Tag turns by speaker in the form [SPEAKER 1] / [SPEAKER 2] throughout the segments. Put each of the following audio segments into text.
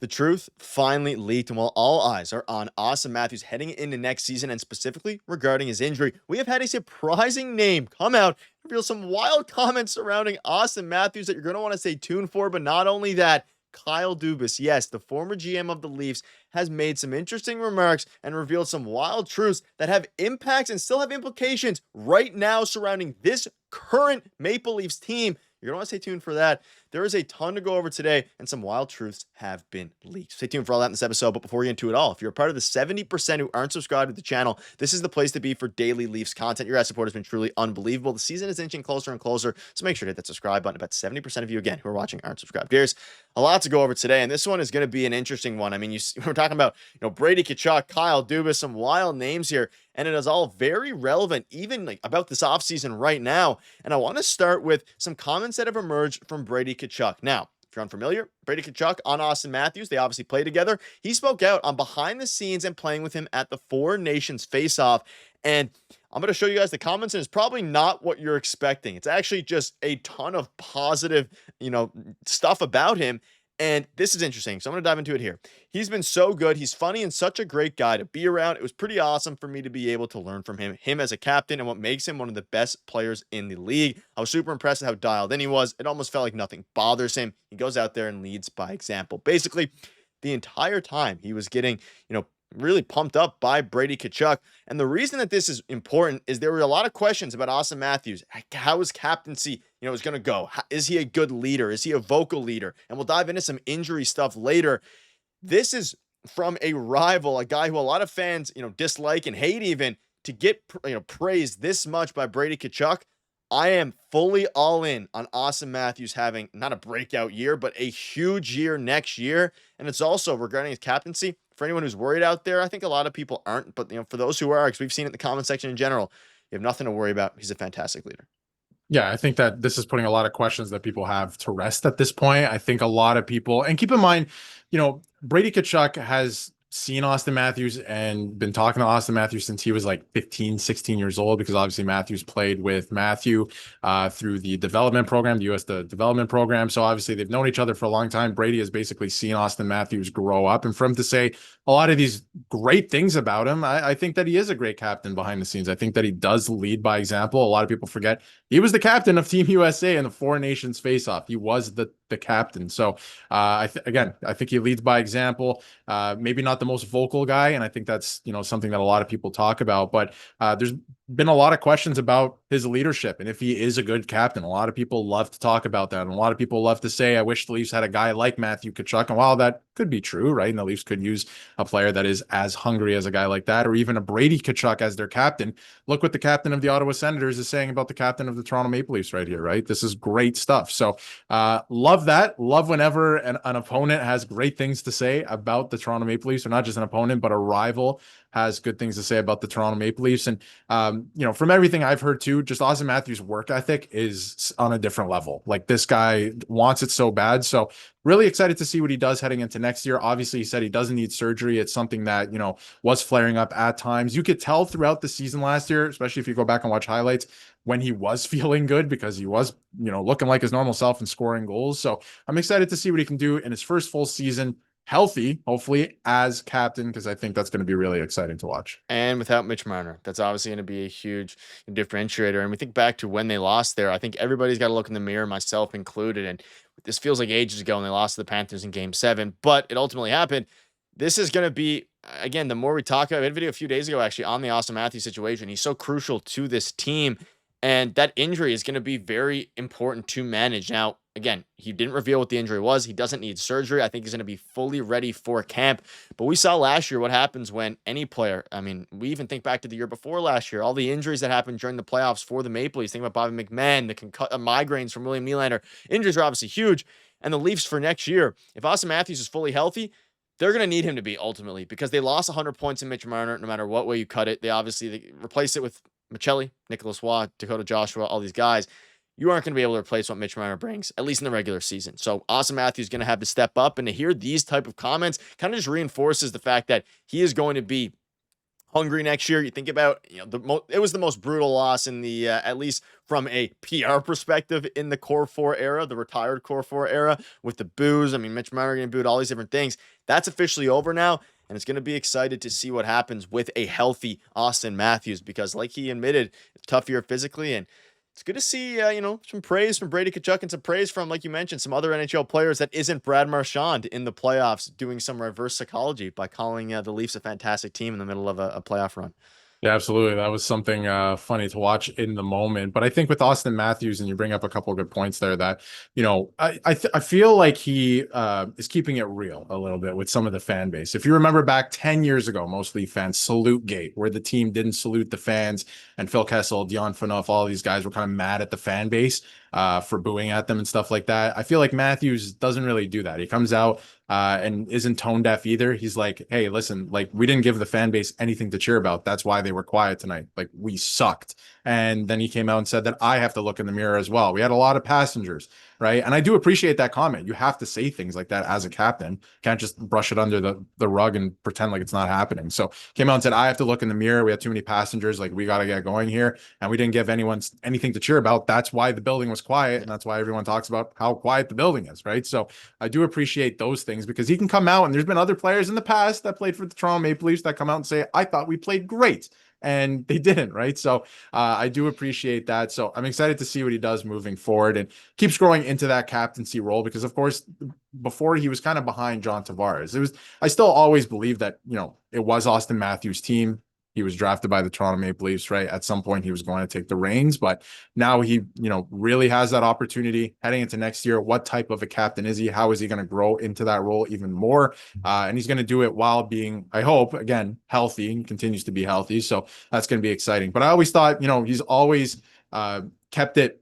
[SPEAKER 1] The truth finally leaked, and while all eyes are on Austin Matthews heading into next season, and specifically regarding his injury, we have had a surprising name come out and reveal some wild comments surrounding Austin Matthews that you're going to want to stay tuned for. But not only that, Kyle Dubis, yes, the former GM of the Leafs, has made some interesting remarks and revealed some wild truths that have impacts and still have implications right now surrounding this current Maple Leafs team. You're going to want to stay tuned for that. There is a ton to go over today, and some wild truths have been leaked. Stay tuned for all that in this episode. But before we get into it all, if you're a part of the 70% who aren't subscribed to the channel, this is the place to be for daily Leafs content. Your guys' support has been truly unbelievable. The season is inching closer and closer, so make sure to hit that subscribe button. About 70% of you, again, who are watching aren't subscribed. There's a lot to go over today, and this one is going to be an interesting one. I mean, we're talking about Brady Tkachuk, Kyle Dubas, some wild names here, and it is all very relevant, even like about this offseason right now. And I want to start with some comments that have emerged from Brady Tkachuk. Now, if you're unfamiliar, Brady Tkachuk on Austin Matthews, they obviously play together. He spoke out on behind the scenes and playing with him at the Four Nations face-off. And I'm going to show you guys the comments, and it's probably not what you're expecting. It's actually just a ton of positive, stuff about him. And this is interesting, so I'm going to dive into it here. He's been so good. He's funny and such a great guy to be around. It was pretty awesome for me to be able to learn from him as a captain, and what makes him one of the best players in the league. I was super impressed at how dialed in he was. It almost felt like nothing bothers him. He goes out there and leads by example. Basically, the entire time he was getting, really pumped up by Brady Tkachuk. And the reason that this is important is there were a lot of questions about Austin Matthews. How his captaincy, is going to go. Is he a good leader? Is he a vocal leader? And we'll dive into some injury stuff later. This is from a rival, a guy who a lot of fans, dislike and hate even, to get, praised this much by Brady Tkachuk. I am fully all in on Austin Matthews having not a breakout year, but a huge year next year. And it's also regarding his captaincy. For anyone who's worried out there, I think a lot of people aren't, but for those who are, because we've seen it in the comment section in general, you have nothing to worry about. He's a fantastic leader.
[SPEAKER 2] Yeah, I think that this is putting a lot of questions that people have to rest at this point. I think a lot of people, and keep in mind, Brady Tkachuk has seen Austin Matthews and been talking to Austin Matthews since he was like 15, 16 years old, because obviously Matthews played with Matthew through the development program, the U.S. development program. So obviously they've known each other for a long time. Brady has basically seen Austin Matthews grow up. And for him to say a lot of these great things about him, I think that he is a great captain behind the scenes. I think that he does lead by example. A lot of people forget he was the captain of Team USA in the Four Nations face-off. He was the captain. So I think he leads by example. Maybe not the most vocal guy, and I think that's something that a lot of people talk about. But there's been a lot of questions about his leadership and if he is a good captain. A lot of people love to talk about that, and a lot of people love to say, I wish the Leafs had a guy like Matthew Tkachuk. And while that could be true, right, and the Leafs could use a player that is as hungry as a guy like that, or even a Brady Tkachuk as their captain. Look what the captain of the Ottawa Senators is saying about the captain of the Toronto Maple Leafs right here, right? This is great stuff. So love that. Love whenever an opponent has great things to say about the Toronto Maple Leafs, or not just an opponent, but a rival has good things to say about the Toronto Maple Leafs. And, from everything I've heard too, just Austin Matthews' work ethic is on a different level. Like, this guy wants it so bad. So really excited to see what he does heading into next year. Obviously, he said he doesn't need surgery. It's something that, was flaring up at times. You could tell throughout the season last year, especially if you go back and watch highlights, when he was feeling good, because he was, looking like his normal self and scoring goals. So I'm excited to see what he can do in his first full season, healthy, hopefully, as captain, because I think that's going to be really exciting to watch.
[SPEAKER 1] And without Mitch Marner, that's obviously going to be a huge differentiator. And we think back to when they lost there. I think everybody's got to look in the mirror, myself included. And this feels like ages ago when they lost to the Panthers in Game 7, but it ultimately happened. This is going to be, again, the more we talk about it, I had a video a few days ago actually on the Austin Matthews situation. He's so crucial to this team, and that injury is going to be very important to manage. Now, again, he didn't reveal what the injury was. He doesn't need surgery. I think he's going to be fully ready for camp. But we saw last year what happens when any player, we even think back to the year before last year, all the injuries that happened during the playoffs for the Maple Leafs. Think about Bobby McMahon, the migraines from William Nylander. Injuries are obviously huge. And the Leafs for next year, if Austin Matthews is fully healthy, they're going to need him to be ultimately, because they lost 100 points in Mitch Marner no matter what way you cut it. They replaced it with Michelli, Nicholas Waugh, Dakota Joshua, all these guys. You aren't going to be able to replace what Mitch Marner brings, at least in the regular season. So Austin Matthews is going to have to step up, and to hear these type of comments kind of just reinforces the fact that he is going to be hungry next year. You think about, it was the most brutal loss in the at least from a PR perspective in the core four era, the retired core four era with the boos. I mean, Mitch Marner getting booed, all these different things. That's officially over now. And it's going to be excited to see what happens with a healthy Austin Matthews, because like he admitted, it's a tough year physically, and it's good to see, some praise from Brady Tkachuk and some praise from, like you mentioned, some other NHL players that isn't Brad Marchand in the playoffs doing some reverse psychology by calling the Leafs a fantastic team in the middle of a playoff run.
[SPEAKER 2] Yeah, absolutely. That was something funny to watch in the moment. But I think with Austin Matthews, and you bring up a couple of good points there, that I feel like he is keeping it real a little bit with some of the fan base. If you remember back 10 years ago, most Leaf fans salute gate, where the team didn't salute the fans, and Phil Kessel, Dion Phaneuf, all these guys were kind of mad at the fan base for booing at them and stuff like that. I feel like Matthews doesn't really do that. He comes out and isn't tone deaf either. He's like, hey, listen, like, we didn't give the fan base anything to cheer about. That's why they were quiet tonight. Like, we sucked. And then he came out and said that I have to look in the mirror as well. We had a lot of passengers, right? And I do appreciate that comment. You have to say things like that as a captain. Can't just brush it under the rug and pretend like it's not happening. So came out and said, I have to look in the mirror. We had too many passengers. Like, we got to get going here. And we didn't give anyone anything to cheer about. That's why the building was quiet. And that's why everyone talks about how quiet the building is, right? So I do appreciate those things, because he can come out, and there's been other players in the past that played for the Toronto Maple Leafs that come out and say, I thought we played great. And they didn't, right? So I do appreciate that. So I'm excited to see what he does moving forward, and keeps growing into that captaincy role, because of course, before he was kind of behind John Tavares. I still always believe that, it was Austin Matthews' team. He was drafted by the Toronto Maple Leafs, right? At some point, he was going to take the reins, but now he, really has that opportunity heading into next year. What type of a captain is he? How is he going to grow into that role even more? And he's going to do it while being, I hope, again, healthy, and continues to be healthy. So that's going to be exciting. But I always thought, he's always kept it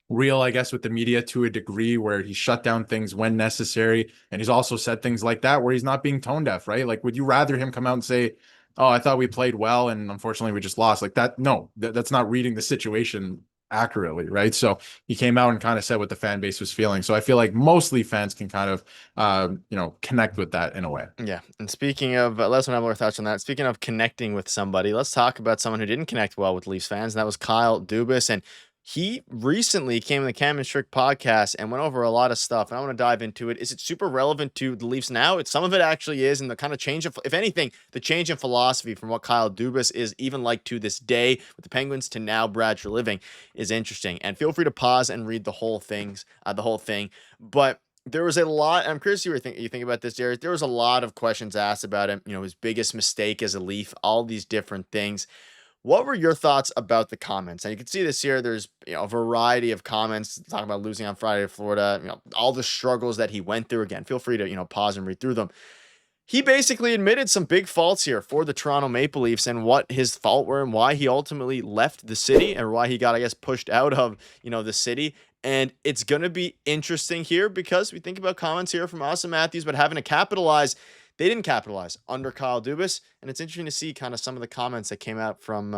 [SPEAKER 2] real, I guess, with the media to a degree, where he shut down things when necessary. And he's also said things like that where he's not being tone deaf, right? Like, would you rather him come out and say, oh, I thought we played well, and unfortunately we just lost, like that? No, that's not reading the situation accurately, right? So he came out and kind of said what the fan base was feeling. So I feel like mostly fans can kind of, connect with that in a way.
[SPEAKER 1] Yeah. And speaking of, let's have more thoughts on that. Speaking of connecting with somebody, let's talk about someone who didn't connect well with Leafs fans, and that was Kyle Dubis. And he recently came in the Cam and Strick podcast and went over a lot of stuff, and I want to dive into it. Is it super relevant to the Leafs now? Some of it actually is, and the kind of change of, if anything, the change in philosophy from what Kyle Dubas is even like to this day with the Penguins to now Brad Treliving is interesting. And feel free to pause and read the whole thing. But there was a lot. I'm curious what you think about this, Darius. There was a lot of questions asked about him. His biggest mistake as a Leaf, all these different things. What were your thoughts about the comments? And you can see this here. There's a variety of comments talking about losing on Friday to Florida. All the struggles that he went through. Again, feel free to pause and read through them. He basically admitted some big faults here for the Toronto Maple Leafs, and what his fault were, and why he ultimately left the city, and why he got, I guess, pushed out of the city. And it's going to be interesting here, because we think about comments here from Austin Matthews, but having to capitalize. They didn't capitalize under Kyle Dubas, and it's interesting to see kind of some of the comments that came out from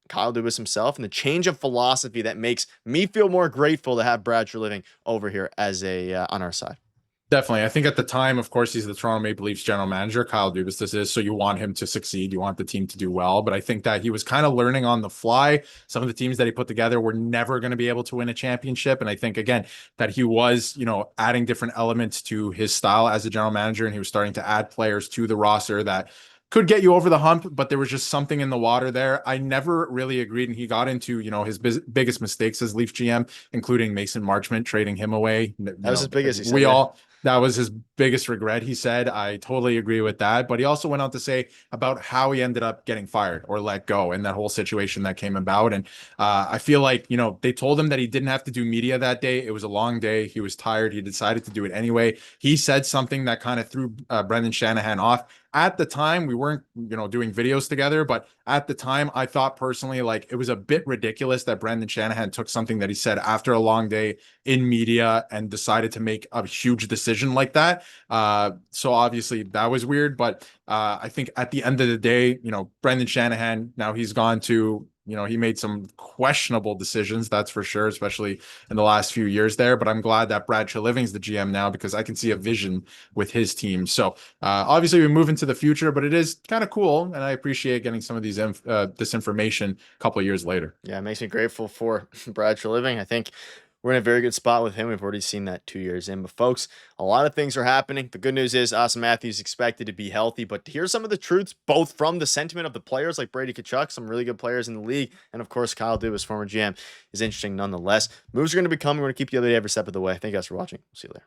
[SPEAKER 1] Kyle Dubas himself, and the change of philosophy that makes me feel more grateful to have Brad Treliving over here as on our side.
[SPEAKER 2] Definitely. I think at the time, of course, he's the Toronto Maple Leafs general manager. Kyle Dubas, this is. So you want him to succeed. You want the team to do well. But I think that he was kind of learning on the fly. Some of the teams that he put together were never going to be able to win a championship. And I think, again, that he was, adding different elements to his style as a general manager. And he was starting to add players to the roster that could get you over the hump, but there was just something in the water there. I never really agreed, and he got into, his biggest mistakes as Leaf GM, including Mason Marchment, trading him away.
[SPEAKER 1] That was his biggest.
[SPEAKER 2] That was his biggest regret, he said. I totally agree with that. But he also went on to say about how he ended up getting fired or let go in that whole situation that came about. And I feel like, they told him that he didn't have to do media that day. It was a long day. He was tired. He decided to do it anyway. He said something that kind of threw Brendan Shanahan off. At the time, we weren't, doing videos together, but at the time, I thought personally, like, it was a bit ridiculous that Brendan Shanahan took something that he said after a long day in media and decided to make a huge decision like that. So obviously that was weird, but I think at the end of the day, Brendan Shanahan, now he's gone to he made some questionable decisions, that's for sure, especially in the last few years there. But I'm glad that Brad Treliving's the GM now because I can see a vision with his team. So obviously we move into the future, but it is kind of cool, and I appreciate getting some of this information a couple of years later.
[SPEAKER 1] Yeah, it makes me grateful for Brad Treliving. I think we're in a very good spot with him. We've already seen that 2 years in. But folks, a lot of things are happening. The good news is Austin Matthews is expected to be healthy. But here's some of the truths, both from the sentiment of the players like Brady Tkachuk, some really good players in the league, and of course Kyle Dubis, former GM, is interesting nonetheless. Moves are going to be coming. We're going to keep you updated every step of the way. Thank you guys for watching. See you later.